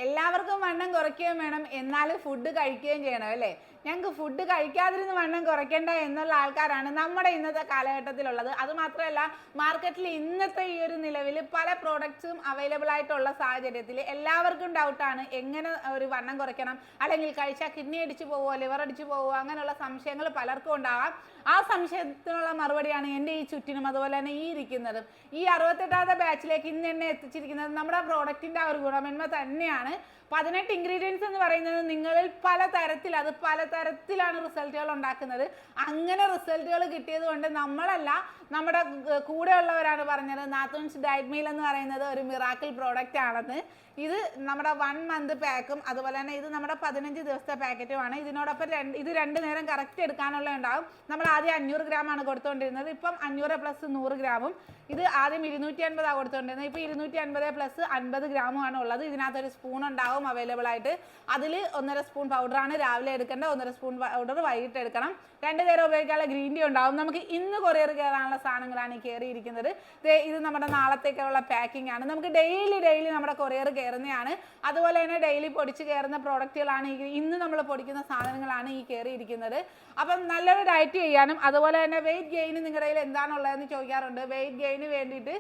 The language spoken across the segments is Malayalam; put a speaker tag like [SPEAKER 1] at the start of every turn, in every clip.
[SPEAKER 1] എല്ലാവർക്കും വണ്ണം കുറയ്ക്കുകയും വേണം, എന്നാൽ ഫുഡ് കഴിക്കുകയും ചെയ്യണം അല്ലേ? ഞങ്ങൾക്ക് ഫുഡ് കഴിക്കാതിരുന്ന് വണ്ണം കുറയ്ക്കേണ്ട എന്നുള്ള ആൾക്കാരാണ് നമ്മുടെ ഇന്നത്തെ കാലഘട്ടത്തിലുള്ളത്. അതുമാത്രമല്ല, മാർക്കറ്റിൽ ഇന്നത്തെ ഈ ഒരു നിലവിൽ പല പ്രോഡക്ട്സും അവൈലബിൾ ആയിട്ടുള്ള സാഹചര്യത്തിൽ എല്ലാവർക്കും ഡൗട്ടാണ് എങ്ങനെ ഒരു വണ്ണം കുറയ്ക്കണം, അല്ലെങ്കിൽ കഴിച്ചാൽ കിഡ്നി അടിച്ചു പോവോ, ലിവർ അടിച്ചു പോവോ, അങ്ങനെയുള്ള സംശയങ്ങൾ പലർക്കും ഉണ്ടാകാം. ആ സംശയത്തിനുള്ള മറുപടിയാണ് എൻ്റെ ഈ ചുറ്റിനും അതുപോലെ തന്നെ ഈ ഇരിക്കുന്നതും. ഈ 68ാമത്തെ ബാച്ചിലേക്ക് ഇന്ന് എന്നെ എത്തിച്ചിരിക്കുന്നത് നമ്മുടെ പ്രോഡക്റ്റിൻ്റെ ആ ഒരു ഗുണമേന്മ തന്നെയാണ്. 18 ഇൻഗ്രീഡിയൻസ് എന്ന് പറയുന്നത് നിങ്ങളിൽ പലതരത്തിലാണ് റിസൾട്ടുകൾ ഉണ്ടാക്കുന്നത്. അങ്ങനെ റിസൾട്ടുകൾ കിട്ടിയത് കൊണ്ട് നമ്മളല്ല, നമ്മുടെ കൂടെയുള്ളവരാണ് പറഞ്ഞത് നാത്തൂൻസ് ഡയറ്റ് മീൽ എന്ന് പറയുന്നത് ഒരു മിറാക്കിൾ പ്രോഡക്റ്റ് ആണെന്ന്. ഇത് നമ്മുടെ 1 മന്ത് പാക്കും അതുപോലെ തന്നെ ഇത് നമ്മുടെ 15 ദിവസത്തെ പാക്കറ്റുമാണ്. ഇതിനോടൊപ്പം ഇത് 2 നേരം കറക്റ്റ് എടുക്കാനുള്ള ഉണ്ടാവും. നമ്മൾ ആദ്യം 500 ഗ്രാമാണ് കൊടുത്തുകൊണ്ടിരുന്നത്, ഇപ്പം 500 പ്ലസ് 100 ഗ്രാമും. ഇത് ആദ്യം 250 കൊടുത്തുകൊണ്ടിരുന്നത്, ഇപ്പോൾ 250 പ്ലസ് 50 ഗ്രാമുമാണ് ഉള്ളത്. ഇതിനകത്തൊരു സ്പൂൺ ഉണ്ടാവും അവൈലബിൾ ആയിട്ട്. അതിൽ 1.5 സ്പൂൺ പൗഡറാണ് രാവിലെ എടുക്കേണ്ടത്, 1.5 സ്പൂൺ പൗഡർ വൈകിട്ട് എടുക്കണം. 2 നേരം ഉപയോഗിക്കാനുള്ള ഗ്രീൻ ടീ ഉണ്ടാവും. നമുക്ക് ഇന്ന് കൊറിയർ കയറാനുള്ള സാധനങ്ങളാണ് ഈ കയറിയിരിക്കുന്നത്. ഇത് നമ്മുടെ നാളത്തേക്കുള്ള പാക്കിംഗ് ആണ്. നമുക്ക് ഡെയിലി നമ്മുടെ കൊറിയർ കയറുന്നതാണ്. അതുപോലെ തന്നെ ഡെയിലി പൊടിച്ച് കയറുന്ന പ്രോഡക്റ്റുകളാണ് ഇന്ന് നമ്മൾ പൊടിക്കുന്ന സാധനങ്ങളാണ് ഈ കയറിയിരിക്കുന്നത്. അപ്പം നല്ലൊരു ഡയറ്റ് ചെയ്യാനും അതുപോലെ തന്നെ വെയിറ്റ് ഗെയിൻ നിങ്ങളുടെ കയ്യിൽ എന്താണുള്ളതെന്ന് ചോദിക്കാറുണ്ട്. വെയിറ്റ് ഗെയിന് വേണ്ടിയിട്ട്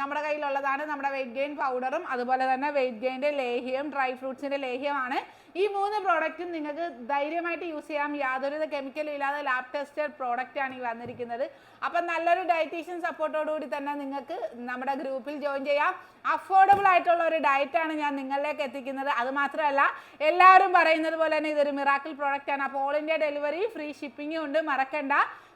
[SPEAKER 1] നമ്മുടെ കയ്യിലുള്ളതാണ് നമ്മുടെ വെയിറ്റ് ഗെയിൻ പൗഡറും അതുപോലെ തന്നെ വെയിറ്റ് ഗെയിൻ്റെ ലേഹ്യം, ഡ്രൈ ഫ്രൂട്ട്സിൻ്റെ ലേഹ്യമാണ്. ഈ 3 പ്രോഡക്റ്റും നിങ്ങൾക്ക് ധൈര്യമായിട്ട് യൂസ് ചെയ്യാം. യാതൊരുവിധ കെമിക്കലും ഇല്ലാതെ ലാബ് ടെസ്റ്റഡ് പ്രോഡക്റ്റാണ് ഈ വന്നിരിക്കുന്നത്. അപ്പം നല്ലൊരു ഡയറ്റീഷ്യൻ സപ്പോർട്ടോടുകൂടി തന്നെ നിങ്ങൾക്ക് നമ്മുടെ ഗ്രൂപ്പിൽ ജോയിൻ ചെയ്യാം. അഫോർഡബിൾ ആയിട്ടുള്ള ഒരു ഡയറ്റാണ് ഞാൻ നിങ്ങളിലേക്ക് എത്തിക്കുന്നത്. അതുമാത്രമല്ല, എല്ലാവരും പറയുന്നത് പോലെ തന്നെ ഇതൊരു മിറാക്കിൾ പ്രോഡക്റ്റാണ്. അപ്പോൾ ഓൾ ഇന്ത്യ ഡെലിവറി, ഫ്രീ ഷിപ്പിംഗും ഉണ്ട്. മറക്കണ്ട,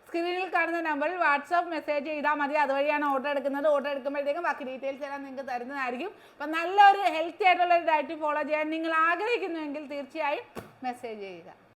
[SPEAKER 1] സ്ക്രീനിൽ കാണുന്ന നമ്പറിൽ വാട്സാപ്പ് മെസ്സേജ് ചെയ്താൽ മതി. അതുവഴിയാണ് ഓർഡർ എടുക്കുന്നത്. ഓർഡർ എടുക്കുമ്പോഴത്തേക്കും ബാക്കി ഡീറ്റെയിൽസ് എല്ലാം നിങ്ങൾക്ക് തരുന്നതായിരിക്കും. അപ്പം നല്ലൊരു ഹെൽത്തി ആയിട്ടുള്ള ഒരു ഡയറ്റ് ഫോളോ ചെയ്യാൻ നിങ്ങൾ ആഗ്രഹിക്കുന്നുവെങ്കിൽ തീർച്ചയായും മെസ്സേജ് ചെയ്യുക.